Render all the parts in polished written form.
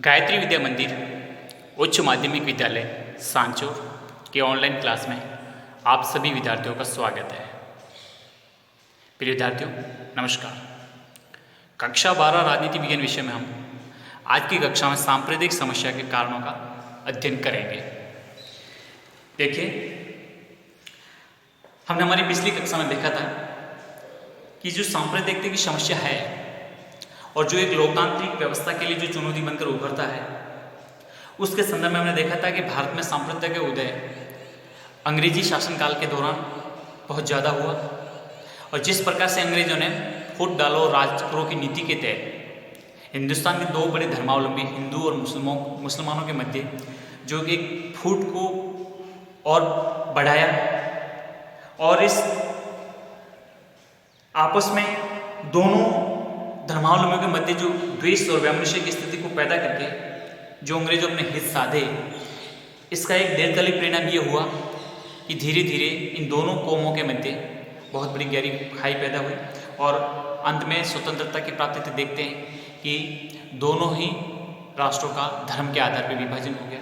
गायत्री विद्या मंदिर उच्च माध्यमिक विद्यालय सांचौर के ऑनलाइन क्लास में आप सभी विद्यार्थियों का स्वागत है। प्रिय विद्यार्थियों नमस्कार। कक्षा 12 राजनीति विज्ञान विषय में हम आज की कक्षा में सांप्रदायिक समस्या के कारणों का अध्ययन करेंगे। देखिए, हमने हमारी पिछली कक्षा में देखा था कि जो सांप्रदायिकता की समस्या है और जो एक लोकतांत्रिक व्यवस्था के लिए जो चुनौती बनकर उभरता है, उसके संदर्भ में हमने देखा था कि भारत में सांप्रदायिकता का उदय अंग्रेजी शासनकाल के दौरान बहुत ज़्यादा हुआ और जिस प्रकार से अंग्रेजों ने फूट डालो राज करो की नीति के तहत हिंदुस्तान के दो बड़े धर्मावलंबी हिंदू और मुसलमानों के मध्य जो एक फूट को और बढ़ाया और इस आपस में दोनों धर्मावलंबियों के मध्य जो द्वेष और वैमनस्य की स्थिति को पैदा करके जो अंग्रेजों अपने हित साधे, इसका एक दीर्घकालिक परिणाम ये हुआ कि धीरे धीरे इन दोनों कौमों के मध्य बहुत बड़ी गहरी खाई पैदा हुई और अंत में स्वतंत्रता की प्राप्ति देखते हैं कि दोनों ही राष्ट्रों का धर्म के आधार पर विभाजन हो गया।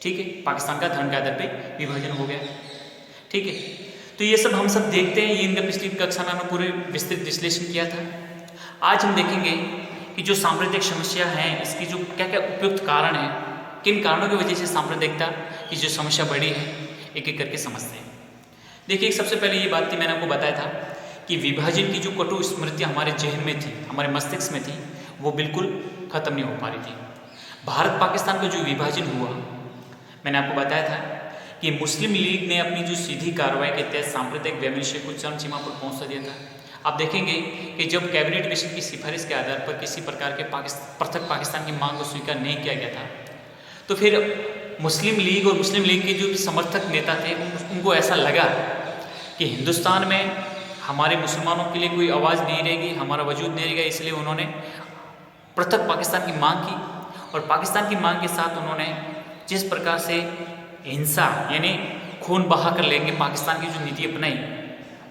ठीक है, पाकिस्तान का धर्म के आधार पर विभाजन हो गया। ठीक है, तो ये सब हम सब देखते हैं। ये इनका पिछली कक्षा में हमने पूरे विस्तृत विश्लेषण किया था। आज हम देखेंगे कि जो सांप्रदायिक समस्या है इसकी जो क्या क्या उपयुक्त कारण है, किन कारणों की वजह से सांप्रदायिकता की जो समस्या बढ़ी है, एक एक करके समझते हैं। देखिए, सबसे पहले ये बात थी, मैंने आपको बताया था कि विभाजन की जो कटु स्मृतियाँ हमारे जहन में थी, हमारे मस्तिष्क में थी, वो बिल्कुल खत्म नहीं हो पा रही थी। भारत पाकिस्तान का जो विभाजन हुआ, मैंने आपको बताया था कि मुस्लिम लीग ने अपनी जो सीधी कार्रवाई के तहत सांप्रदायिक वैमनस्य को चरम सीमा पर पहुँचा दिया था। आप देखेंगे कि जब कैबिनेट मिशन की सिफारिश के आधार पर किसी प्रकार के पृथक पाकिस्तान की मांग को स्वीकार नहीं किया गया था, तो फिर मुस्लिम लीग और मुस्लिम लीग के जो समर्थक नेता थे उनको ऐसा लगा कि हिंदुस्तान में हमारे मुसलमानों के लिए कोई आवाज़ नहीं रहेगी, हमारा वजूद नहीं रहेगा, इसलिए उन्होंने पृथक पाकिस्तान की मांग की। और पाकिस्तान की मांग के साथ उन्होंने जिस प्रकार से हिंसा यानी खून बहा कर लेंगे पाकिस्तान की जो नीति अपनाई,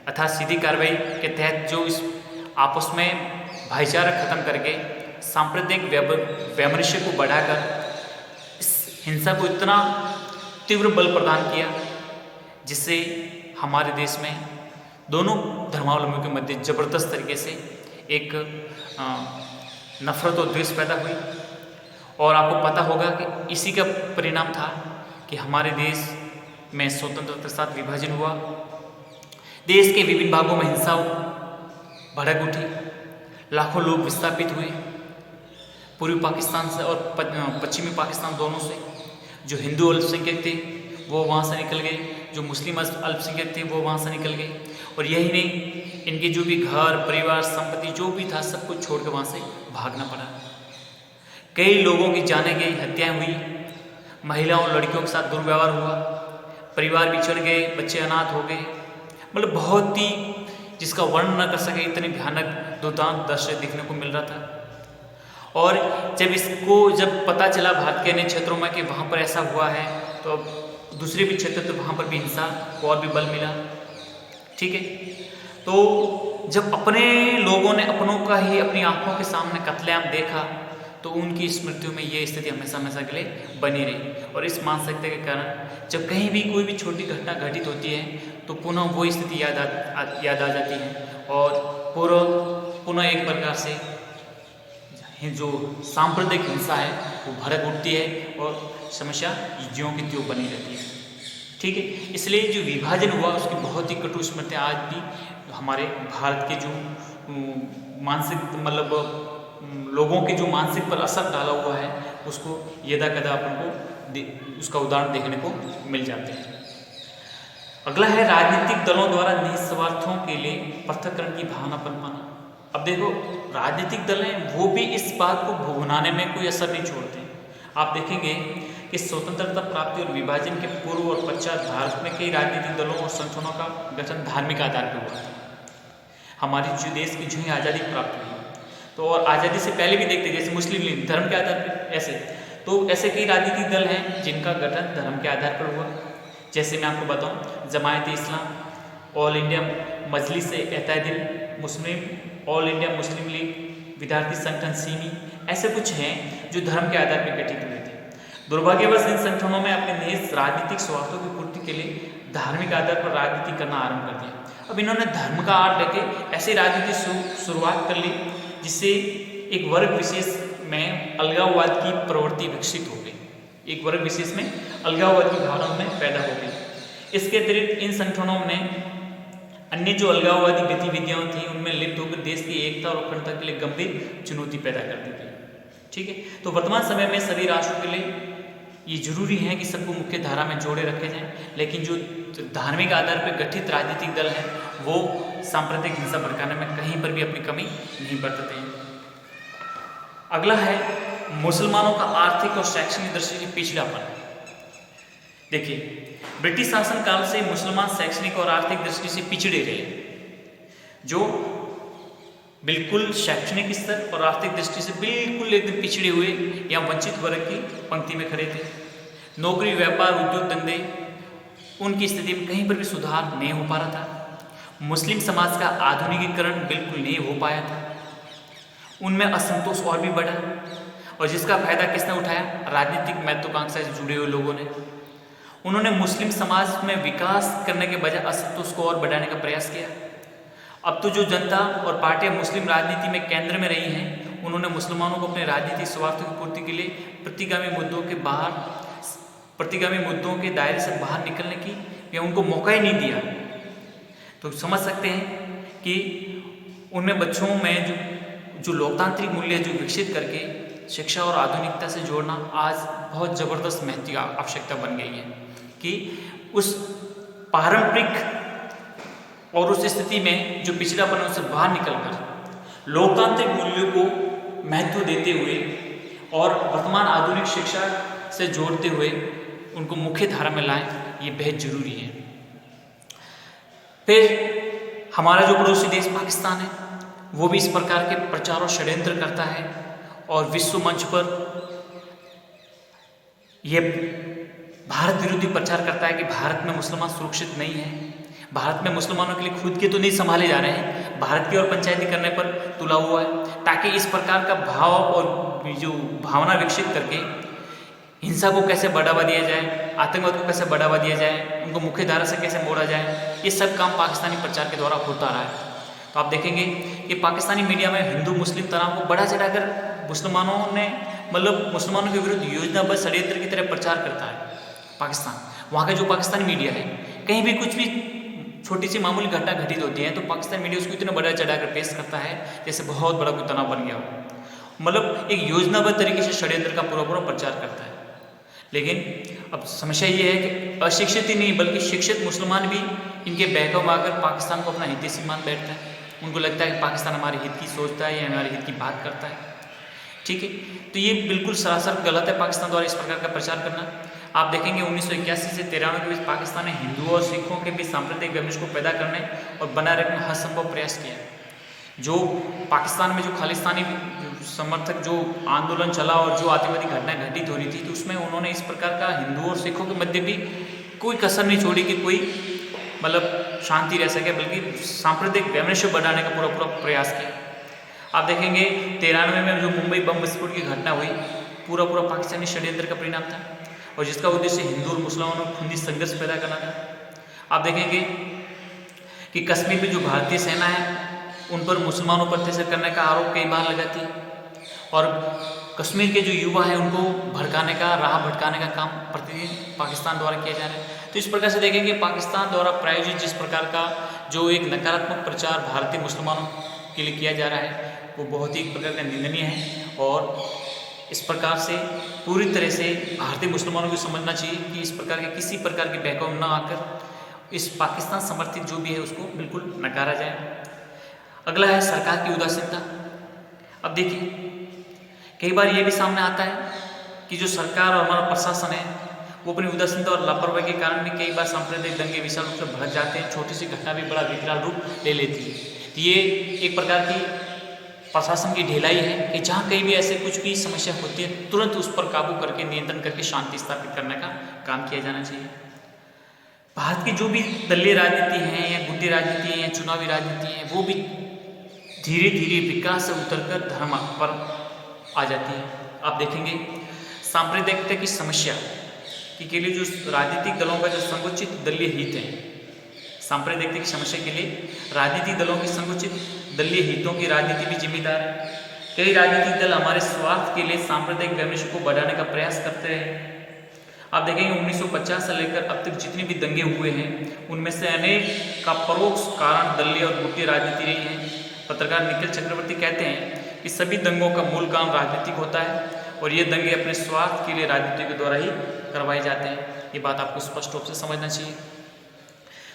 अर्थात सीधी कार्रवाई के तहत जो इस आपस में भाईचारा खत्म करके सांप्रदायिक वैमनस्य को बढ़ाकर इस हिंसा को इतना तीव्र बल प्रदान किया जिससे हमारे देश में दोनों धर्मावलंबियों के मध्य जबरदस्त तरीके से एक नफरत और द्वेष पैदा हुई। और आपको पता होगा कि इसी का परिणाम था कि हमारे देश में स्वतंत्रता के साथ विभाजन हुआ, देश के विभिन्न भागों में हिंसा भड़क उठी, लाखों लोग विस्थापित हुए पूर्वी पाकिस्तान से और पश्चिमी पाकिस्तान दोनों से। जो हिंदू अल्पसंख्यक थे वो वहाँ से निकल गए, जो मुस्लिम अल्पसंख्यक थे वो वहाँ से निकल गए। और यही नहीं, इनके जो भी घर परिवार संपत्ति जो भी था सब कुछ छोड़ कर वहाँ से भागना पड़ा। कई लोगों की जाने गई, हत्याएँ हुई, महिलाओं लड़कियों के साथ दुर्व्यवहार हुआ, परिवार बिछड़ गए, बच्चे अनाथ हो गए। मतलब बहुत ही जिसका वर्णन न कर सके इतनी भयानक दुर्दांत दृश्य देखने को मिल रहा था। और जब पता चला भारत के अन्य क्षेत्रों में कि वहाँ पर ऐसा हुआ है, तो अब दूसरे भी क्षेत्र तो वहाँ पर भी हिंसा को और भी बल मिला। ठीक है, तो जब अपने लोगों ने अपनों का ही अपनी आंखों के सामने कत्लेआम देखा तो उनकी स्मृतियों में ये स्थिति हमेशा हमेशा के लिए बनी रही। और इस मानसिकता के कारण जब कहीं भी कोई भी छोटी घटना घटित होती है तो पुनः वो स्थिति याद आ जाती है और पुनः एक प्रकार से जो सांप्रदायिक हिंसा है वो भड़क उठती है और समस्या ज्यों की त्यों बनी रहती है। ठीक है, इसलिए जो विभाजन हुआ उसकी बहुत ही कटु स्मृतियाँ आज भी हमारे भारत के जो मानसिक लोगों के जो मानसिक पर असर डाला हुआ है उसको यदा कदा अपन को उसका उदाहरण देखने को मिल जाते हैं। अगला है राजनीतिक दलों द्वारा निहित स्वार्थों के लिए पृथक्करण की भावना पनपाना। अब देखो, राजनीतिक दल हैं वो भी इस बात को भुगनाने में कोई असर नहीं छोड़ते। आप देखेंगे कि स्वतंत्रता प्राप्ति और विभाजन के पूर्व और पश्चात भारत में कई राजनीतिक दलों और संगठनों का गठन धार्मिक आधार पर हुआ था। हमारी जो देश की जो ही आज़ादी प्राप्त हुई तो और आज़ादी से पहले भी देखते जैसे मुस्लिम लीग धर्म के आधार पर ऐसे कई राजनीतिक दल हैं जिनका गठन धर्म के आधार पर हुआ। जैसे मैं आपको बताऊं, जमायत इस्लाम, ऑल इंडिया मजलिस एतहादुल मुस्लिम, ऑल इंडिया मुस्लिम लीग, विद्यार्थी संगठन सीमी, ऐसे कुछ हैं जो धर्म के आधार पर गठित हुए थे। दुर्भाग्यवश इन संगठनों में अपने निहित राजनीतिक स्वार्थों की पूर्ति के लिए धार्मिक आधार पर राजनीति करना आरंभ कर दिया। अब इन्होंने धर्म का आड़ लेके ऐसी राजनीति शुरुआत कर ली जिससे एक वर्ग विशेष में अलगाववाद की प्रवृत्ति विकसित हो गई, एक वर्ग विशेष में अलगाववाद की भावना में पैदा हो गई। इसके अतिरिक्त इन संगठनों ने अन्य जो अलगाववादी गतिविधियां थी उनमें लिप्त होकर देश की एकता और अखंडता के लिए गंभीर चुनौती पैदा कर दी गई। ठीक है, तो वर्तमान समय में सभी राष्ट्रों के लिए ये जरूरी है कि सबको मुख्य धारा में जोड़े रखे जाएं, लेकिन जो धार्मिक आधार पर गठित राजनीतिक दल है वो सांप्रदायिक हिंसा भड़काने में कहीं पर भी अपनी कमी नहीं बरतते हैं। अगला है मुसलमानों का आर्थिक और शैक्षणिक दृष्टि से पिछड़ापन। देखिए, ब्रिटिश शासन काल से मुसलमान शैक्षणिक और आर्थिक दृष्टि से पिछड़े रहे, जो बिल्कुल शैक्षणिक स्तर और आर्थिक दृष्टि से बिल्कुल एकदम पिछड़े हुए या वंचित वर्ग की पंक्ति में खड़े थे। नौकरी, व्यापार, उद्योग धंधे, उनकी स्थिति में कहीं पर भी सुधार नहीं हो पा रहा था। मुस्लिम समाज का आधुनिकीकरण बिल्कुल नहीं हो पाया था। उनमें असंतोष और भी बढ़ा, और जिसका फायदा किसने उठाया? राजनीतिक महत्वाकांक्षा से जुड़े हुए लोगों ने। उन्होंने मुस्लिम समाज में विकास करने के बजाय असंतोष को और बढ़ाने का प्रयास किया। अब तो जो जनता और पार्टियां मुस्लिम राजनीति में केंद्र में रही हैं, उन्होंने मुसलमानों को अपने राजनीतिक स्वार्थों की पूर्ति के लिए प्रतिगामी मुद्दों के दायरे से बाहर निकलने की या उनको मौका ही नहीं दिया। तो समझ सकते हैं कि उनमें बच्चों में जो लोकतांत्रिक मूल्य जो विकसित करके शिक्षा और आधुनिकता से जोड़ना आज बहुत ज़बरदस्त महत्व की आवश्यकता बन गई है कि उस पारंपरिक और उस स्थिति में जो पिछड़ापन है उससे बाहर निकलकर लोकतांत्रिक मूल्यों को महत्व देते हुए और वर्तमान आधुनिक शिक्षा से जोड़ते हुए उनको मुख्य धारा में लाएं, ये बेहद जरूरी है। फिर हमारा जो पड़ोसी देश पाकिस्तान है, वो भी इस प्रकार के प्रचार और षड्यंत्र करता है और विश्व मंच पर यह भारत विरोधी प्रचार करता है कि भारत में मुसलमान सुरक्षित नहीं है, भारत में मुसलमानों के लिए खुद के तो नहीं संभाले जा रहे हैं, भारत की और पंचायती करने पर तुला हुआ है, ताकि इस प्रकार का भाव और जो भावना विकसित करके हिंसा को कैसे बढ़ावा दिया जाए, आतंकवाद को कैसे बढ़ावा दिया जाए, उनको मुख्य धारा से कैसे मोड़ा जाए, ये सब काम पाकिस्तानी प्रचार के द्वारा होता रहा है। तो आप देखेंगे कि पाकिस्तानी मीडिया में हिंदू मुस्लिम तनाव को बढ़ा चढ़ाकर मुसलमानों ने मुसलमानों के विरुद्ध योजनाबद्ध षड्यंत्र की तरह प्रचार करता है पाकिस्तान। वहाँ का जो पाकिस्तानी मीडिया है, कहीं भी कुछ भी छोटी सी मामूली घटना घटित होती है तो पाकिस्तान मीडिया उसको इतना बड़ा चढ़ाकर पेश करता है जैसे बहुत बड़ा कोई तनाव बन गया हो, एक योजनाबद्ध तरीके से षड्यंत्र का पूरा प्रचार करता है। लेकिन अब समस्या ये है कि अशिक्षित ही नहीं बल्कि शिक्षित मुसलमान भी इनके बहकावे में आकर पाकिस्तान को अपना हितैषी मान बैठता है। उनको लगता है कि पाकिस्तान हमारे हित की सोचता है या हमारे हित की बात करता है। ठीक है, तो ये बिल्कुल सरासर गलत है पाकिस्तान द्वारा इस प्रकार का प्रचार करना। आप देखेंगे 1981 से 93 के बीच पाकिस्तान ने हिंदुओं और सिखों के बीच सांप्रदायिक विद्वेष को पैदा करने और बनाए रखने हर संभव प्रयास किया। जो पाकिस्तान में जो खालिस्तानी समर्थक जो आंदोलन चला और जो आतंकवादी घटनाएं घटित हो रही थी, तो उसमें उन्होंने इस प्रकार का हिंदुओं और सिखों के मध्य भी कोई कसर नहीं छोड़ी कि कोई शांति रह सके, बल्कि सांप्रदायिक वैमनस्य बढ़ाने का पूरा प्रयास किया। आप देखेंगे 93 में जो मुंबई बम विस्फोट की घटना हुई, पूरा पाकिस्तानी षड्यंत्र का परिणाम था और जिसका उद्देश्य हिंदू और मुसलमानों में खूनी संघर्ष पैदा करना था। आप देखेंगे कि कश्मीर में जो भारतीय सेना है उन पर मुसलमानों पर अत्याचार करने का आरोप कई बार लगाती है और कश्मीर के जो युवा हैं उनको राह भटकाने का काम प्रतिदिन पाकिस्तान द्वारा किया जा रहा है। तो इस प्रकार से देखेंगे पाकिस्तान द्वारा प्रायोजित जिस प्रकार का जो एक नकारात्मक प्रचार भारतीय मुसलमानों के लिए किया जा रहा है वो बहुत ही एक प्रकार का निंदनीय है और इस प्रकार से पूरी तरह से भारतीय मुसलमानों को समझना चाहिए कि इस प्रकार के किसी प्रकार के बहकावे न आकर इस पाकिस्तान समर्थित जो भी है उसको बिल्कुल नकारा जाए। अगला है सरकार की उदासीनता। अब देखिए कई बार ये भी सामने आता है कि जो सरकार और हमारा प्रशासन है वो अपनी उदासीनता और लापरवाही के कारण भी कई बार सांप्रदायिक दंगे विशाल रूप से भड़क जाते हैं, छोटी सी घटना भी बड़ा विकराल रूप ले लेती है। तो ये एक प्रकार की प्रशासन की ढिलाई है कि जहाँ कहीं भी ऐसे कुछ भी समस्या होती है तुरंत उस पर काबू करके नियंत्रण करके शांति स्थापित करने का काम किया जाना चाहिए। भारत की जो भी दलीय राजनीति है या गुंडे राजनीति है या चुनावी राजनीति है वो भी धीरे धीरे विकास से उतरकर धर्म पर आ जाती है। आप देखेंगे सांप्रदायिकता की समस्या के लिए जो राजनीतिक दलों का जो संकुचित दलीय हित है, सांप्रदायिकता की समस्या के लिए राजनीतिक दलों की संकुचित दलीय हितों की राजनीति भी जिम्मेदार है। कई राजनीतिक दल हमारे स्वार्थ के लिए सांप्रदायिक वैमनस्य को बढ़ाने का प्रयास करते हैं। आप देखेंगे 1950 से लेकर अब तक जितने भी दंगे हुए हैं उनमें से अनेक का परोक्ष कारण दलीय और गुटीय राजनीति रही है। पत्रकार निखिल चक्रवर्ती कहते हैं कि सभी दंगों का मूल कारण राजनीतिक होता है और ये दंगे अपने स्वार्थ के लिए राजनीति के द्वारा ही करवाए जाते हैं। ये बात आपको स्पष्ट रूप से समझना चाहिए।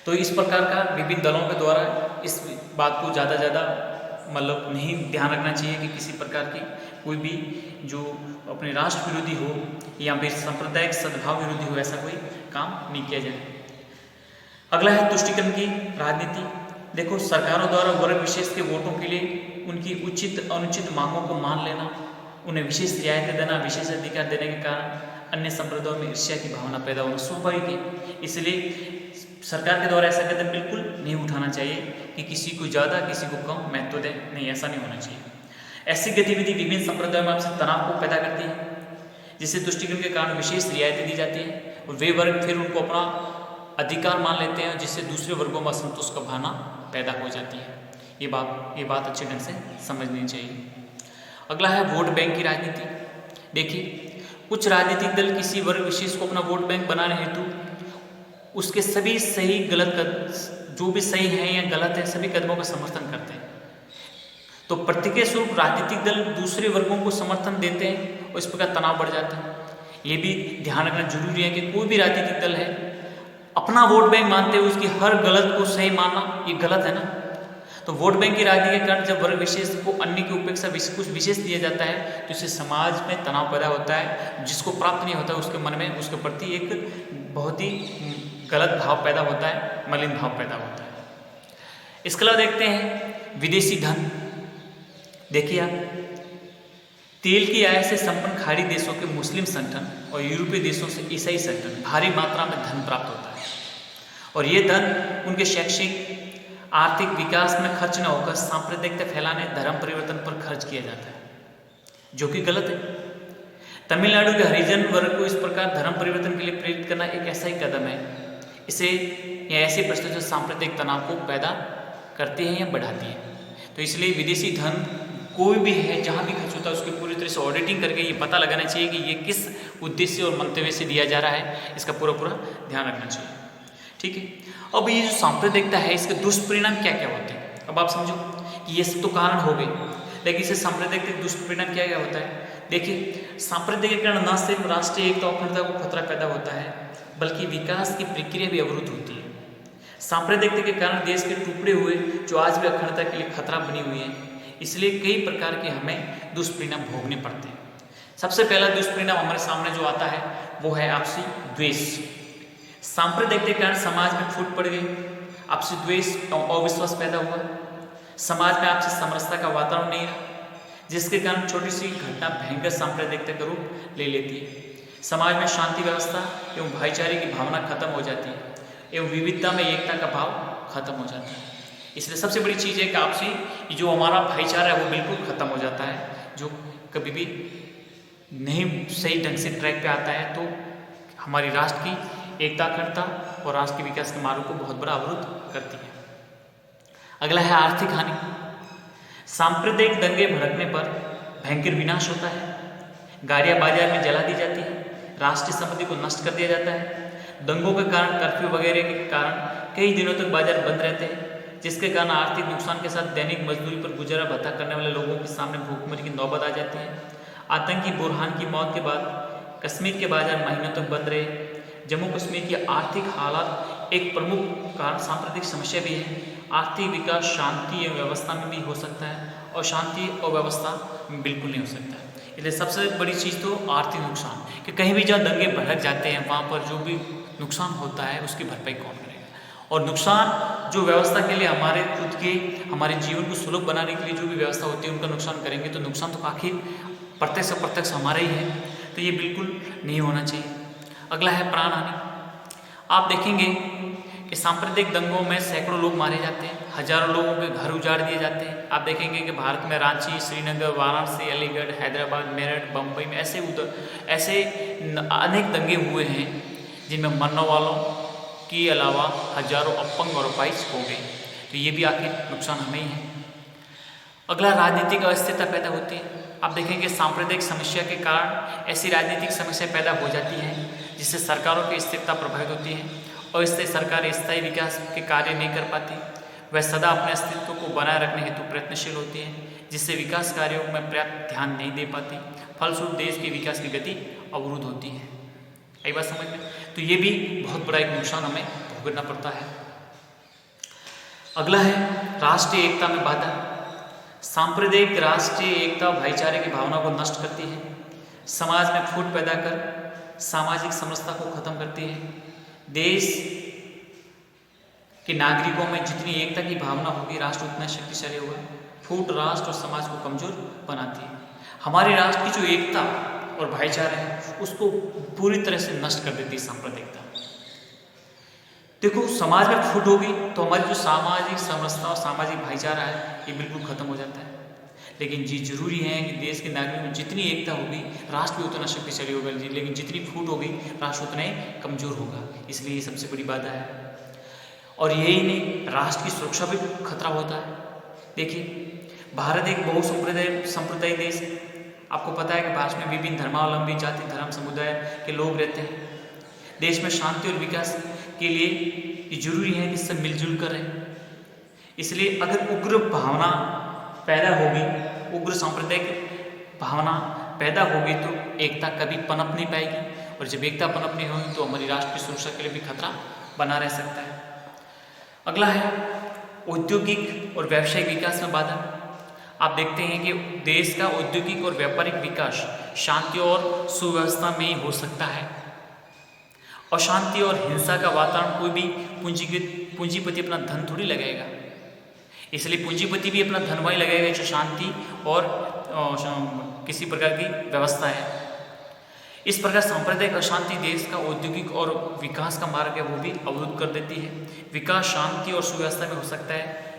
तो इस प्रकार का विभिन्न दलों के द्वारा इस बात को ज़्यादा मतलब नहीं ध्यान रखना चाहिए कि किसी प्रकार की कोई भी जो अपने राष्ट्र विरोधी हो या फिर सांप्रदायिक सद्भाव विरोधी हो, ऐसा कोई काम नहीं किया जाए। अगला है तुष्टीकरण की राजनीति। देखो, सरकारों द्वारा वर्ग विशेष के वोटों के लिए उनकी उचित अनुचित मांगों को मान लेना, उन्हें विशेष रियायतें देना, विशेष अधिकार देने के कारण अन्य संप्रदायों में ईर्ष्या की भावना पैदा होना स्वाभाविक है। इसलिए सरकार के द्वारा ऐसा कदम बिल्कुल नहीं उठाना चाहिए कि किसी को ज़्यादा किसी को कम महत्व दें। नहीं, ऐसा नहीं होना चाहिए। ऐसी गतिविधि विभिन्न संप्रदायों में आपसे तनाव को पैदा करती है, जिससे तुष्टीकरण के कारण विशेष रियायतें दी जाती हैं और वे वर्ग फिर उनको अपना अधिकार मान लेते हैं, जिससे दूसरे वर्गों में असंतोष का भावना पैदा हो जाती है। ये बात अच्छे ढंग से समझनी चाहिए। अगला है वोट बैंक की राजनीति। देखिए, कुछ राजनीतिक दल किसी वर्ग विशेष को अपना वोट बैंक बनाने हेतु उसके सभी सही गलत जो भी सही है या गलत है सभी कदमों का समर्थन करते हैं। तो प्रतिक्रिया स्वरूप राजनीतिक दल दूसरे वर्गों को समर्थन देते हैं और इस प्रकार तनाव बढ़ जाता है। ये भी ध्यान रखना जरूरी है कि कोई भी राजनीतिक दल है अपना वोट बैंक मानते हुए उसकी हर गलत को सही मानना, ये गलत है ना। तो वोट बैंक की राजनीति के कारण जब वर्ग विशेष को अन्य की उपेक्षा कुछ विशेष दिया जाता है तो इससे समाज में तनाव पैदा होता है। जिसको प्राप्त नहीं होता उसके मन में उसके प्रति एक बहुत ही गलत भाव पैदा होता है, मलिन भाव पैदा होता है। इसके अलावा देखते हैं विदेशी धन। देखिए आप, तेल की आय से संपन्न खाड़ी देशों के मुस्लिम संगठन और यूरोपीय देशों से ईसाई संगठन भारी मात्रा में धन प्राप्त होता है और ये धन उनके शैक्षिक आर्थिक विकास में खर्च न होकर सांप्रदायिकता फैलाने, धर्म परिवर्तन पर खर्च किया जाता है, जो कि गलत है। तमिलनाडु के हरिजन वर्ग को इस प्रकार धर्म परिवर्तन के लिए प्रेरित करना एक ऐसा ही कदम है। इसे या ऐसी परिस्थितियों से सांप्रदायिक तनाव को पैदा करती है या बढ़ाती है। तो इसलिए विदेशी धन कोई भी है जहाँ भी खर्च होता है उसकी पूरी तरह से ऑडिटिंग करके ये पता लगाना चाहिए कि ये किस उद्देश्य और मंतव्य से दिया जा रहा है, इसका पूरा ध्यान रखना चाहिए। ठीक है, अब ये जो सांप्रदायिकता है इसके दुष्परिणाम क्या क्या होते हैं। अब आप समझो कि ये सब तो कारण हो गए, लेकिन इससे सांप्रदायिकता के दुष्परिणाम क्या क्या होता है। देखिए, सांप्रदायिक के कारण न सिर्फ राष्ट्रीय एकता और अखंडता को खतरा पैदा होता है बल्कि विकास की प्रक्रिया भी अवरुद्ध होती है। सांप्रदायिकता के कारण देश के टुकड़े हुए जो आज भी अखंडता के लिए खतरा बनी हुई है, इसलिए कई प्रकार के हमें दुष्परिणाम भोगने पड़ते हैं। सबसे पहला दुष्परिणाम हमारे सामने जो आता है वो है आपसी द्वेष। सांप्रदायिकता के कारण समाज में फूट पड़ गई, आपसी द्वेष और अविश्वास पैदा हुआ, समाज में आपसी समरसता का वातावरण नहीं रहा, जिसके कारण छोटी सी घटना भयंकर सांप्रदायिकता का रूप ले लेती है। समाज में शांति व्यवस्था एवं भाईचारे की भावना खत्म हो जाती है एवं विविधता में एकता का भाव खत्म हो जाता है। इसलिए सबसे बड़ी चीज़ है कि आपसी जो हमारा भाईचारा है वो बिल्कुल खत्म हो जाता है, जो कभी भी नहीं सही ढंग से ट्रैक पे आता है तो हमारी राष्ट्र की एकता अखंडता और राष्ट्र के विकास के मार्ग को बहुत बड़ा अवरुद्ध करती है। अगला है आर्थिक हानि। सांप्रदायिक दंगे भड़कने पर भयंकर विनाश होता है, गाड़ियाँ बाजार में जला दी जाती है, राष्ट्रीय संपत्ति को नष्ट कर दिया जाता है। दंगों के कारण कर्फ्यू वगैरह के कारण कई दिनों तक बाजार बंद रहते हैं, जिसके कारण आर्थिक नुकसान के साथ दैनिक मजदूरी पर गुजारा भत्ता करने वाले लोगों के सामने भूखमरी की नौबत आ जाती है। आतंकी बुरहान की मौत के बाद कश्मीर के बाजार महीनों तक बंद रहे। जम्मू कश्मीर की आर्थिक हालात एक प्रमुख कारण सांप्रदायिक समस्या भी है। आर्थिक विकास शांति एवं व्यवस्था में भी हो सकता है और शांति और व्यवस्था में बिल्कुल नहीं हो सकता है। इसलिए सबसे बड़ी चीज़ तो आर्थिक नुकसान, कि कहीं भी जहाँ दंगे भड़क जाते हैं वहाँ पर जो भी नुकसान होता है उसकी भरपाई कौन करेगा। और नुकसान जो व्यवस्था के लिए हमारे खुद के हमारे जीवन को सुलभ बनाने के लिए जो भी व्यवस्था होती है उनका नुकसान करेंगे तो नुकसान तो आखिर प्रत्यक्ष अप्रत्यक्ष हमारा ही है, तो ये बिल्कुल नहीं होना चाहिए। अगला है प्राण हानि। आप देखेंगे इस सांप्रदायिक दंगों में सैकड़ों लोग मारे जाते हैं, हजारों लोगों के घर उजाड़ दिए जाते हैं। आप देखेंगे कि भारत में रांची, श्रीनगर, वाराणसी, अलीगढ़, हैदराबाद, मेरठ, बम्बई में ऐसे अनेक दंगे हुए हैं जिनमें मरने वालों के अलावा हजारों अपंग और अपाहिज हो गए। तो ये भी आखिर नुकसान हमें ही है। अगला, राजनीतिक अस्थिरता पैदा होती है। आप देखेंगे सांप्रदायिक समस्या के कारण ऐसी राजनीतिक समस्या पैदा हो जाती है जिससे सरकारों की स्थिरता प्रभावित होती है और इससे सरकार स्थायी विकास के कार्य नहीं कर पाती। वह सदा अपने अस्तित्व को बनाए रखने हेतु प्रयत्नशील होती है, जिससे विकास कार्यों में पर्याप्त ध्यान नहीं दे पाती। फलस्वरूप देश के विकास की गति अवरुद्ध होती है। एक बात समझ में? तो ये भी बहुत बड़ा एक नुकसान हमें भुगतना पड़ता है। अगला है राष्ट्रीय एकता में बाधा। सांप्रदायिक राष्ट्रीय एकता भाईचारे की भावना को नष्ट करती है, समाज में फूट पैदा कर सामाजिक समरसता को खत्म करती है। देश के नागरिकों में जितनी एकता की भावना होगी, राष्ट्र उतना शक्तिशाली होगा। फूट राष्ट्र और समाज को कमजोर बनाती है। हमारे राष्ट्र की जो एकता और भाईचारा है उसको पूरी तरह से नष्ट कर देती है सांप्रदायिकता। देखो, समाज में फूट होगी तो हमारी जो सामाजिक समरसता और सामाजिक भाईचारा है ये बिल्कुल खत्म हो जाता है। लेकिन जी जरूरी है कि देश के नागरिकों में जितनी एकता होगी राष्ट्र भी उतना शक्तिशाली होगा, लेकिन जितनी फूट होगी राष्ट्र उतना ही कमजोर होगा। इसलिए ये सबसे बड़ी बाधा है। और यही नहीं, राष्ट्र की सुरक्षा भी खतरा होता है। देखिए, भारत एक बहुसंप्रदायिक देश है। आपको पता है कि भारत में विभिन्न धर्मावलंबी, जाति, धर्म, समुदाय के लोग रहते हैं। देश में शांति और विकास के लिए ये जरूरी है कि सब मिलजुल कर रहें। इसलिए अगर उग्र भावना पैदा होगी, उग्र सांप्रदायिक भावना पैदा होगी तो एकता कभी पनप नहीं पाएगी, और जब एकता पनप नहीं होगी तो हमारी राष्ट्र की सुरक्षा के लिए भी खतरा बना रह सकता है। अगला है औद्योगिक और व्यावसायिक विकास में बाधा। आप देखते हैं कि देश का औद्योगिक और व्यापारिक विकास शांति और सुव्यवस्था में ही हो सकता है। अशांति और हिंसा का वातावरण कोई भी पूंजीपति अपना धन थोड़ी लगाएगा। इसलिए पूंजीपति भी अपना धन वही लगाएगा जो शांति और किसी प्रकार की व्यवस्था है। इस प्रकार सांप्रदायिक अशांति देश का औद्योगिक और विकास का मार्ग है वो भी अवरुद्ध कर देती है। विकास शांति और सुव्यवस्था में हो सकता है।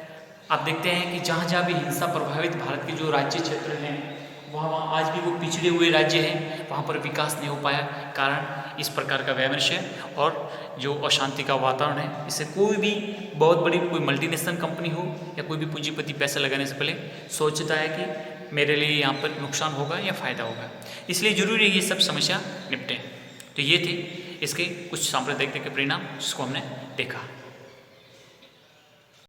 आप देखते हैं कि जहाँ जहाँ भी हिंसा प्रभावित भारत के जो राज्य क्षेत्र हैं वहाँ आज भी वो पिछड़े हुए राज्य हैं, वहाँ पर विकास नहीं हो पाया। कारण इस प्रकार का वैमनस्य और जो अशांति का वातावरण है। इससे कोई भी बहुत बड़ी कोई मल्टीनेशनल कंपनी हो या कोई भी पूंजीपति पैसा लगाने से पहले सोचता है कि मेरे लिए यहाँ पर नुकसान होगा या फ़ायदा होगा। इसलिए जरूरी है ये सब समस्या निपटें। तो ये थे इसके कुछ सांप्रदायिकता के परिणाम जिसको हमने देखा।